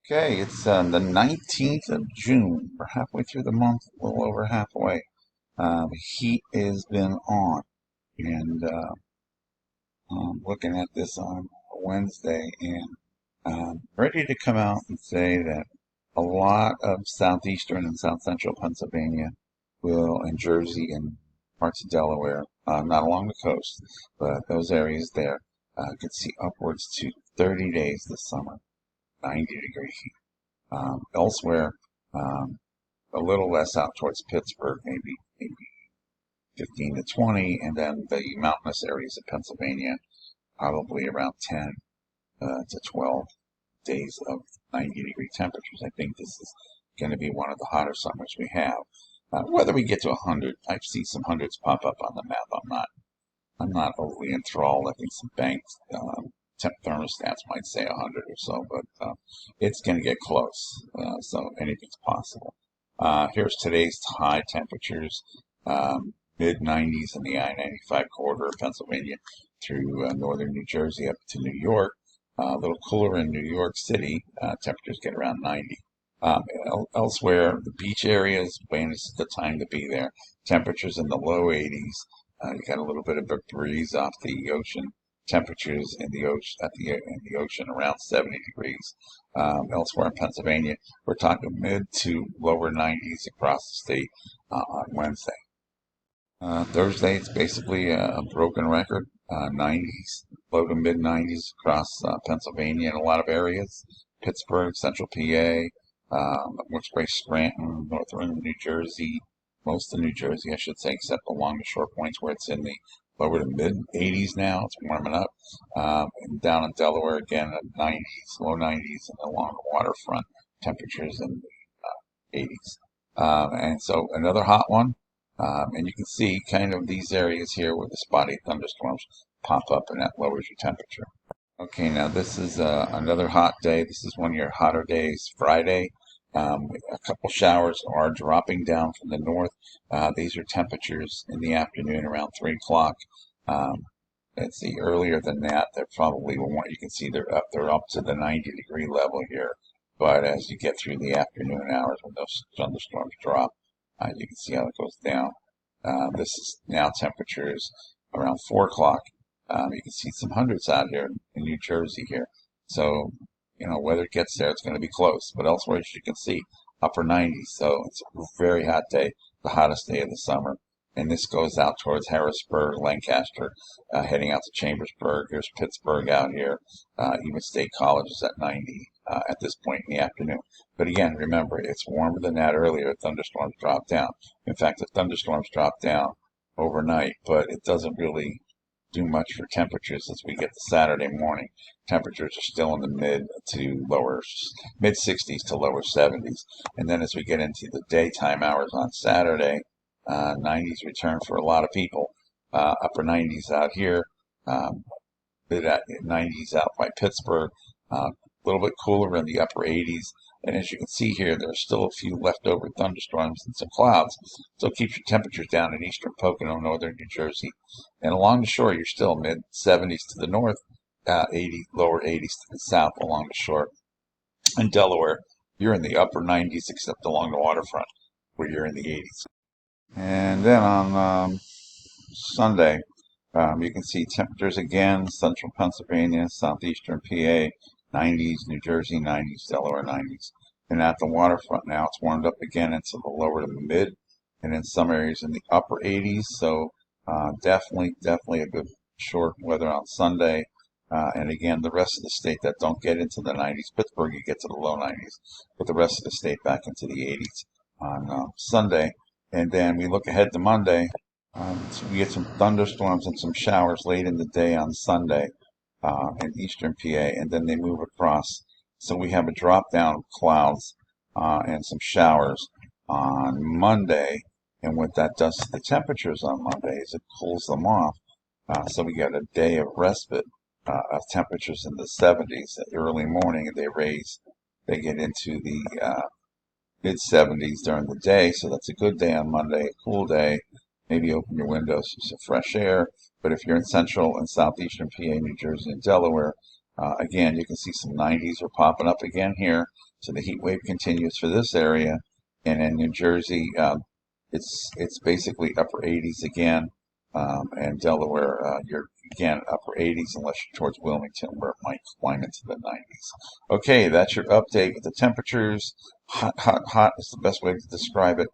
Okay, it's the 19th of June. We're halfway through the month, a little over halfway. The heat has been on, and I'm looking at this on Wednesday, and ready to come out and say that a lot of southeastern and south central Pennsylvania and Jersey and parts of Delaware, not along the coast, but those areas there, could see upwards to 30 days this summer, 90-degree heat. Elsewhere, um, a little less out towards Pittsburgh, maybe 15 to 20, and then the mountainous areas of Pennsylvania, probably around 10 to 12 days of 90-degree temperatures. I think this is going to be one of the hotter summers we have. Whether we get to 100, I've seen some hundreds pop up on the map. I'm not overly enthralled. I think some banked temp thermostats might say 100 or so, but it's going to get close. So anything's possible. Here's today's high temperatures, mid 90s in the I-95 corridor of Pennsylvania through northern New Jersey up to New York. A little cooler in New York City. Temperatures get around 90. Elsewhere, the beach areas, when is the time to be there? Temperatures in the low 80s. You got a little bit of a breeze off the ocean. Temperatures in the ocean around 70 degrees. Elsewhere in Pennsylvania, we're talking mid to lower 90s across the state on Wednesday. Thursday, it's basically a broken record. 90s, low to mid 90s across Pennsylvania in a lot of areas. Pittsburgh, central PA, Wilkes-Barre, Scranton, northern New Jersey, most of New Jersey, I should say, except along the shore points where it's in the lower to mid 80s now. It's warming up. And down in Delaware again at 90s, low 90s, and along the waterfront, temperatures in the 80s. And so another hot one. And you can see kind of these areas here where the spotty thunderstorms pop up and that lowers your temperature. Okay, now this is another hot day. This is one of your hotter days, Friday. A couple showers are dropping down from the north. These are temperatures in the afternoon around 3 o'clock. Let's see, earlier than that, they're probably, you can see they're up to the 90-degree level here. But as you get through the afternoon hours when those thunderstorms drop, you can see how it goes down. This is now temperatures around 4 o'clock. You can see some hundreds out here in New Jersey here. So, whether it gets there, it's going to be close. But elsewhere, as you can see, upper 90s. So it's a very hot day, the hottest day of the summer. And this goes out towards Harrisburg, Lancaster, heading out to Chambersburg. There's Pittsburgh out here. Even State College is at 90 at this point in the afternoon. But again, remember, it's warmer than that earlier. Thunderstorms drop down. In fact, the thunderstorms drop down overnight, but it doesn't really do much for temperatures as we get to Saturday morning. Temperatures are still in the mid 60s to lower 70s. And then as we get into the daytime hours on Saturday, 90s return for a lot of people. Upper 90s out here, mid 90s out by Pittsburgh, a little bit cooler in the upper 80s. And as you can see here, there's still a few leftover thunderstorms and some clouds. So it keeps your temperatures down in eastern Pocono, northern New Jersey. And along the shore, you're still mid 70s to the north, lower 80s to the south along the shore. In Delaware, you're in the upper 90s, except along the waterfront, where you're in the 80s. And then on Sunday, you can see temperatures again, central Pennsylvania, southeastern PA, 90s, New Jersey 90s, Delaware 90s. And at the waterfront now, it's warmed up again into the lower to the mid, and in some areas in the upper 80s. So definitely a good short weather on Sunday. And again, the rest of the state that don't get into the 90s, Pittsburgh, you get to the low 90s, but the rest of the state back into the 80s on Sunday. And then we look ahead to Monday. So we get some thunderstorms and some showers late in the day on Sunday in eastern PA, and then they move across. So we have a drop down of clouds and some showers on Monday. And what that does to the temperatures on Monday is it cools them off. So we get a day of respite of temperatures in the 70s at early morning, and they get into the mid 70s during the day. So that's a good day on Monday, a cool day. Maybe open your windows for some fresh air. But if you're in central and southeastern PA, New Jersey, and Delaware, Again, you can see some 90s are popping up again here. So the heat wave continues for this area. And in New Jersey, it's basically upper 80s again. And Delaware, you're again upper 80s unless you're towards Wilmington where it might climb into the 90s. Okay, that's your update with the temperatures. Hot, hot, hot is the best way to describe it.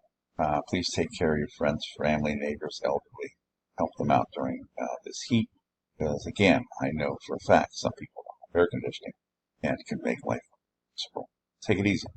Please take care of your friends, family, neighbors, elderly. Help them out during this heat. Because again, I know for a fact some people don't have air conditioning and it can make life miserable. Take it easy.